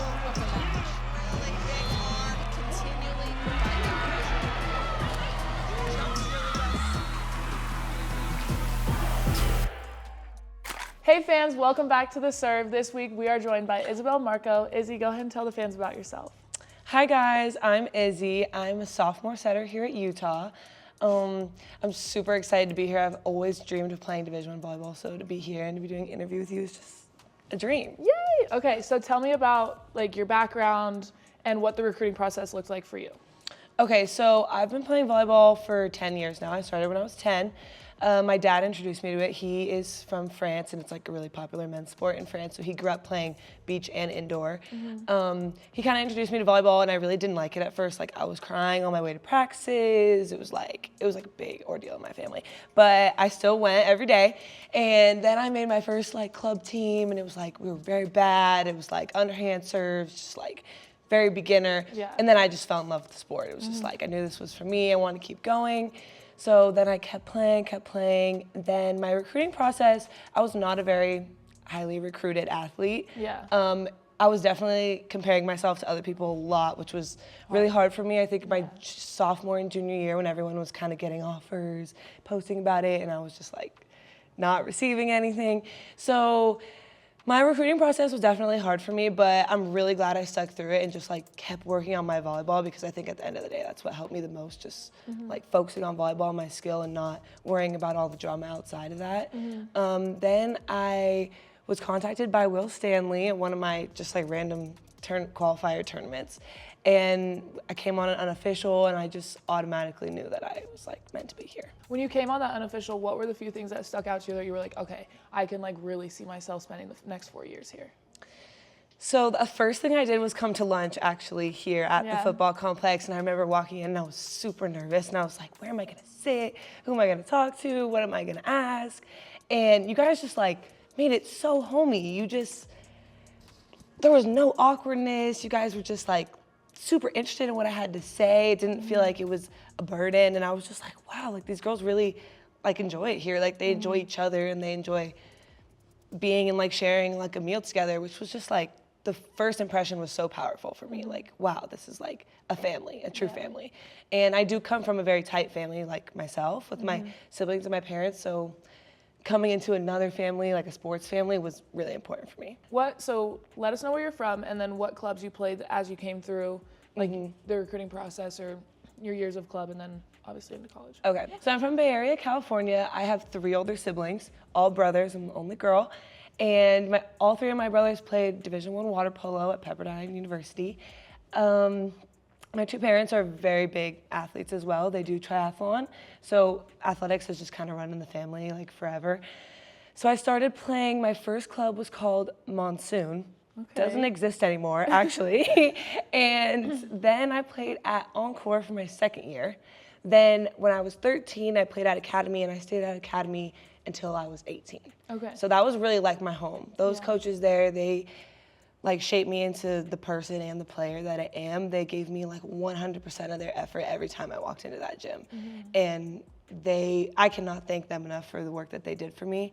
Really big arm, continually providing pressure. Jumps really well. Hey fans, welcome back to The Serve. This week we are joined by Izzy Marco. Izzy, go ahead and tell the fans about yourself. Hi guys, I'm Izzy. I'm a sophomore setter here at Utah. I'm super excited to be here. I've always dreamed of playing Division I volleyball, so to be here and to be doing an interview with you is just a dream. Yay! Okay, so tell me about your background and what the recruiting process looks like for you. Okay, so I've been playing volleyball for 10 years now. I started when I was 10. My dad introduced me to it. He is from France, and it's like a really popular men's sport in France, so he grew up playing beach and indoor. He kind of introduced me to volleyball, and I really didn't like it at first. Like, I was crying on my way to practices. It was like a big ordeal in my family. But I still went every day, and then I made my first club team, and it was like we were very bad. It was like underhand serves, just like very beginner. Yeah. And then I just fell in love with the sport. It was just like I knew this was for me. I wanted to keep going. So then I kept playing. Then my recruiting process, I was not a very highly recruited athlete. Yeah. I was definitely comparing myself to other people a lot, which was really hard for me. I think my sophomore and junior year when everyone was kind of getting offers, posting about it, and I was just like not receiving anything. So my recruiting process was definitely hard for me, but I'm really glad I stuck through it and just kept working on my volleyball, because I think at the end of the day, that's what helped me the most, just focusing on volleyball, my skill, and not worrying about all the drama outside of that. Then I was contacted by Will Stanley at one of my just random qualifier tournaments. And I came on an unofficial, and I just automatically knew that I was meant to be here. When you came on that unofficial, what were the few things that stuck out to you that you were like, okay, I can really see myself spending the next 4 years here? So the first thing I did was come to lunch actually here at the football complex, and I remember walking in and I was super nervous, and I was like, where am I gonna sit? Who am I gonna talk to? What am I gonna ask? And you guys just made it so homey. There was no awkwardness. You guys were just super interested in what I had to say. It didn't feel like it was a burden, and I was just like, wow, these girls really enjoy it here. They enjoy each other, and they enjoy being and sharing a meal together, which was just the first impression was so powerful for me. Wow, this is a family, a true family. And I do come from a very tight family myself with my siblings and my parents, so coming into another family, a sports family, was really important for me. So let us know where you're from, and then what clubs you played as you came through the recruiting process or your years of club, and then obviously into college. Okay, so I'm from Bay Area, California. I have 3 older siblings, all brothers. I'm the only girl. And all 3 of my brothers played Division I water polo at Pepperdine University. My 2 parents are very big athletes as well. They do triathlon. So athletics has just kind of run in the family forever. So I started playing, my first club was called Monsoon. Okay. Doesn't exist anymore, actually. And then I played at Encore for my second year. Then when I was 13, I played at Academy, and I stayed at Academy until I was 18. Okay. So that was really my home. Those coaches there, they shaped me into the person and the player that I am. They gave me 100% of their effort every time I walked into that gym. And I cannot thank them enough for the work that they did for me.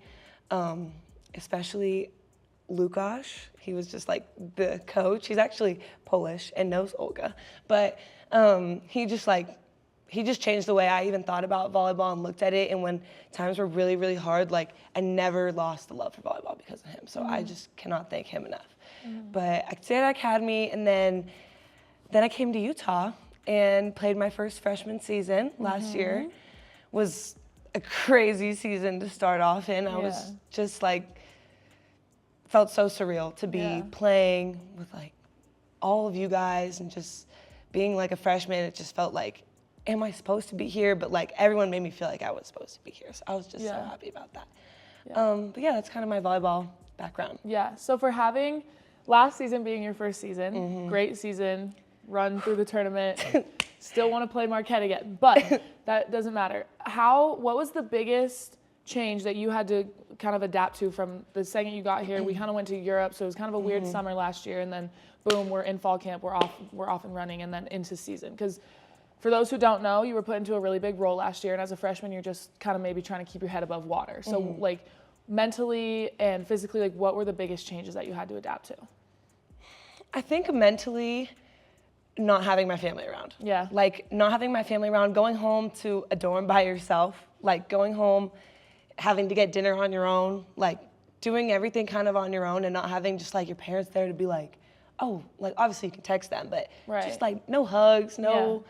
Especially Lukasz. He was just the coach. He's actually Polish and knows Olga. But he just changed the way I even thought about volleyball and looked at it. And when times were really, really hard, I never lost the love for volleyball because of him. So I just cannot thank him enough. But I stayed at Academy, and then I came to Utah and played my first freshman season last year. Was a crazy season to start off in. I was just felt so surreal to be playing with all of you guys, and just being a freshman. It just felt am I supposed to be here? But everyone made me feel like I was supposed to be here. So I was just so happy about that. But yeah, that's kind of my volleyball background. Yeah, so for having last season being your first season, great season, run through the tournament, still want to play Marquette again, but that doesn't matter. What was the biggest change that you had to kind of adapt to from the second you got here? We kind of went to Europe, so it was kind of a weird summer last year, and then boom, we're in fall camp, we're off and running, and then into season. Because for those who don't know, you were put into a really big role last year, and as a freshman, you're just kind of maybe trying to keep your head above water. So mentally and physically, what were the biggest changes that you had to adapt to? I think mentally, not having my family around. Yeah. Like, not having my family around, going home to a dorm by yourself, like going home, having to get dinner on your own, like doing everything kind of on your own and not having just like your parents there to be like, oh, like obviously you can text them, but just like no hugs, no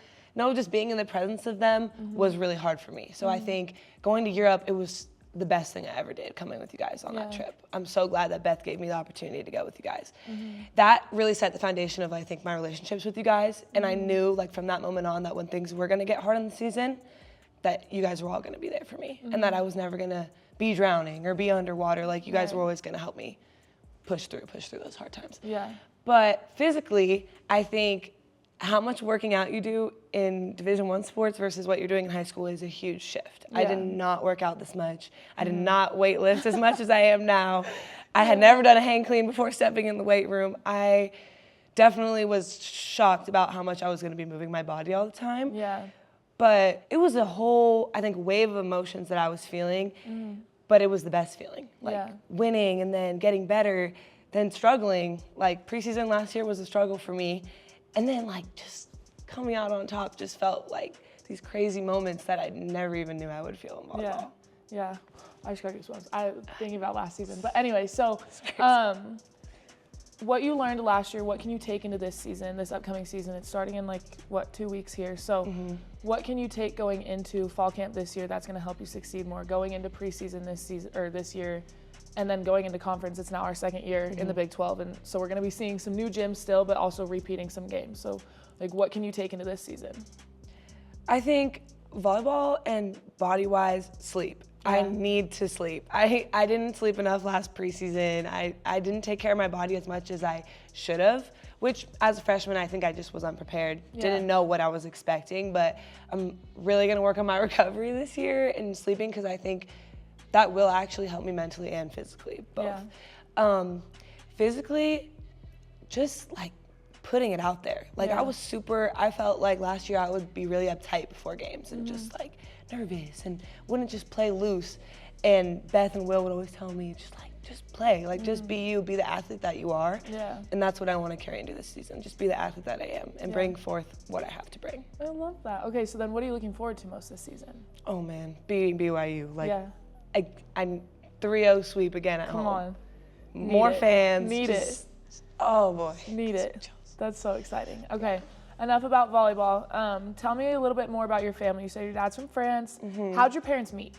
just being in the presence of them was really hard for me. So I think going to Europe, it was the best thing I ever did, coming with you guys on that trip. I'm so glad that Beth gave me the opportunity to go with you guys. That really set the foundation of, I think, my relationships with you guys. And I knew, like, from that moment on that when things were going to get hard in the season, that you guys were all going to be there for me. And that I was never going to be drowning or be underwater. Like, you guys were always going to help me push through those hard times. Yeah. But physically, I think how much working out you do in Division I sports versus what you're doing in high school is a huge shift. I did not work out this much. I did not weight lift as much as I am now. I had never done a hang clean before stepping in the weight room. I definitely was shocked about how much I was going to be moving my body all the time. Yeah. But it was a whole, I think, wave of emotions that I was feeling, but it was the best feeling. Like winning and then getting better, then struggling. Like preseason last year was a struggle for me. And then like just coming out on top just felt like these crazy moments that I never even knew I would feel in volleyball. Yeah. I just got goosebumps. I was thinking about last season. But anyway, so what you learned last year, what can you take into this season, this upcoming season? It's starting in 2 weeks here. So what can you take going into fall camp this year that's going to help you succeed more, going into preseason this year, and then going into conference? It's now our second year in the Big 12, and so we're going to be seeing some new gyms still, but also repeating some games. So what can you take into this season? I think volleyball and body-wise, sleep. I need to sleep. I didn't sleep enough last preseason. I didn't take care of my body as much as I should have, which as a freshman, I think I just was unprepared. Didn't know what I was expecting, but I'm really gonna work on my recovery this year and sleeping, because I think that will actually help me mentally and physically, both. Physically, just like putting it out there. Like I felt like last year I would be really uptight before games and just like nervous and wouldn't just play loose. And Beth and Will would always tell me, just play, like just be you, be the athlete that you are. And that's what I want to carry into this season, just be the athlete that I am and bring forth what I have to bring. I love that. Okay, so then what are you looking forward to most this season? Oh man, beating BYU. I'm 3-0 sweep again at home. Come on. More fans. Need it. Oh boy. Need it. That's so exciting. Okay, enough about volleyball. Tell me a little bit more about your family. You said your dad's from France. How'd your parents meet?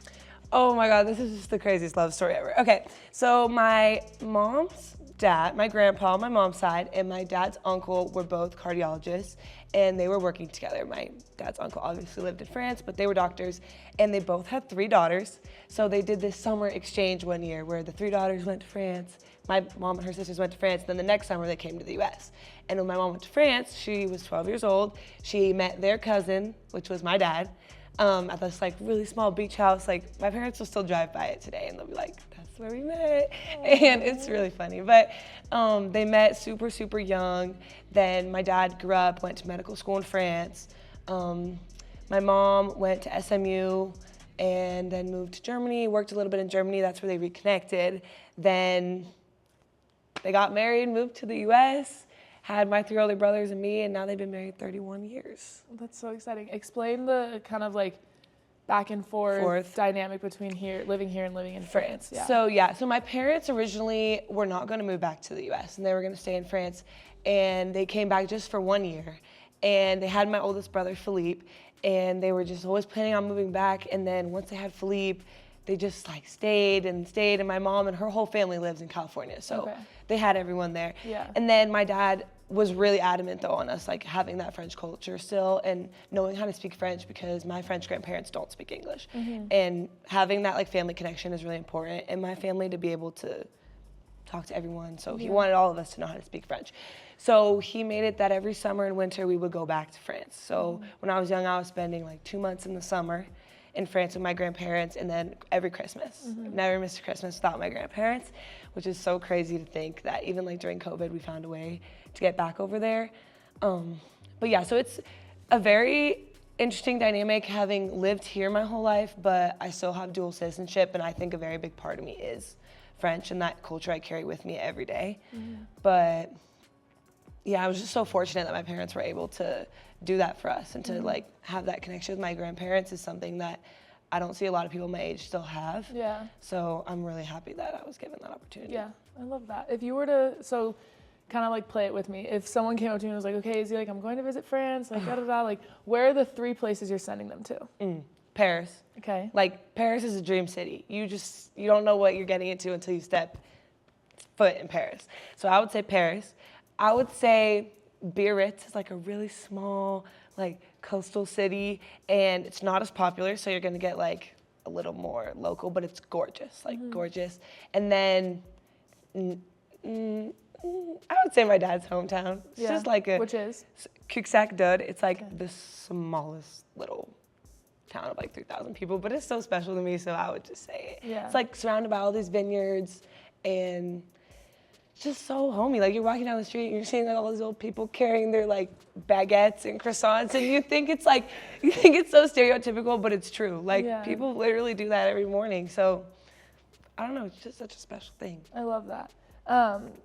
Oh my God, this is just the craziest love story ever. Okay, so my mom's dad, my grandpa on my mom's side, and my dad's uncle were both cardiologists, and they were working together. My dad's uncle obviously lived in France, but they were doctors, and they both had 3 daughters. So they did this summer exchange one year where the 3 daughters went to France. My mom and her sisters went to France, then the next summer they came to the US. And when my mom went to France, she was 12 years old. She met their cousin, which was my dad, at this really small beach house. Like, my parents will still drive by it today and they'll be like, that's where we met. And it's really funny. But they met super, super young. Then my dad grew up, went to medical school in France. My mom went to SMU and then moved to Germany, worked a little bit in Germany. That's where they reconnected. Then they got married, moved to the US, had my 3 older brothers and me, and now they've been married 31 years. That's so exciting. Explain the kind of back and forth dynamic between living here and living in France. So my parents originally were not going to move back to the US, and they were going to stay in France, and they came back just for 1 year. And they had my oldest brother, Philippe, and they were just always planning on moving back. And then once they had Philippe, they just stayed, and my mom and her whole family lives in California, so they had everyone there. And then my dad was really adamant though on us having that French culture still and knowing how to speak French, because my French grandparents don't speak English. And having that family connection is really important, and my family to be able to talk to everyone. So he wanted all of us to know how to speak French. So he made it that every summer and winter we would go back to France. So when I was young, I was spending 2 months in the summer in France with my grandparents, and then every Christmas. Never missed a Christmas without my grandparents, which is so crazy to think that even during COVID, we found a way to get back over there. But yeah, so it's a very interesting dynamic having lived here my whole life, but I still have dual citizenship, and I think a very big part of me is French and that culture I carry with me every day. But yeah, I was just so fortunate that my parents were able to do that for us, and to like have that connection with my grandparents is something that I don't see a lot of people my age still have. Yeah. So I'm really happy that I was given that opportunity. Yeah, I love that. If you were to, so kind of like play it with me. If someone came up to you and was like, okay, Izzy, like I'm going to visit France, like da da da, like where are the 3 places you're sending them to? Paris. Okay. Like Paris is a dream city. You don't know what you're getting into until you step foot in Paris. So I would say Paris. I would say Biarritz is like a really small, like coastal city, and it's not as popular, so you're gonna get like a little more local, but it's gorgeous, like gorgeous. And then I would say my dad's hometown. It's just like which is? Cuxac Dud. It's like the smallest little town of like 3,000 people, but it's so special to me, so I would just say it. Yeah. It's like surrounded by all these vineyards, and it's just so homey. Like you're walking down the street and you're seeing like all these old people carrying their like baguettes and croissants, and you think it's so stereotypical, but it's true. Like people literally do that every morning. So I don't know, it's just such a special thing. I love that.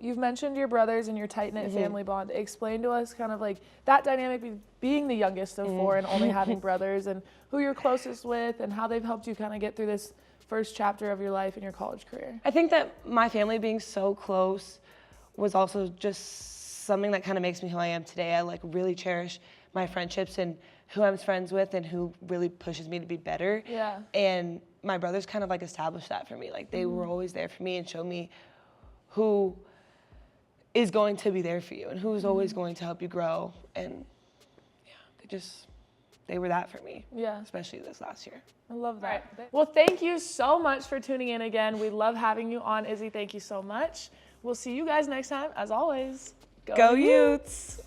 You've mentioned your brothers and your tight-knit family bond. Explain to us kind of like that dynamic being the youngest of 4 and only having brothers, and who you're closest with and how they've helped you kind of get through this first chapter of your life and your college career. I think that my family being so close was also just something that kind of makes me who I am today. I like really cherish my friendships and who I'm friends with and who really pushes me to be better. Yeah. And my brothers kind of like established that for me. Like they were always there for me and showed me who is going to be there for you and who is always going to help you grow. And yeah, they were that for me. Yeah. Especially this last year. I love that. Right. Well, thank you so much for tuning in again. We love having you on, Izzy. Thank you so much. We'll see you guys next time. As always, Go Utes!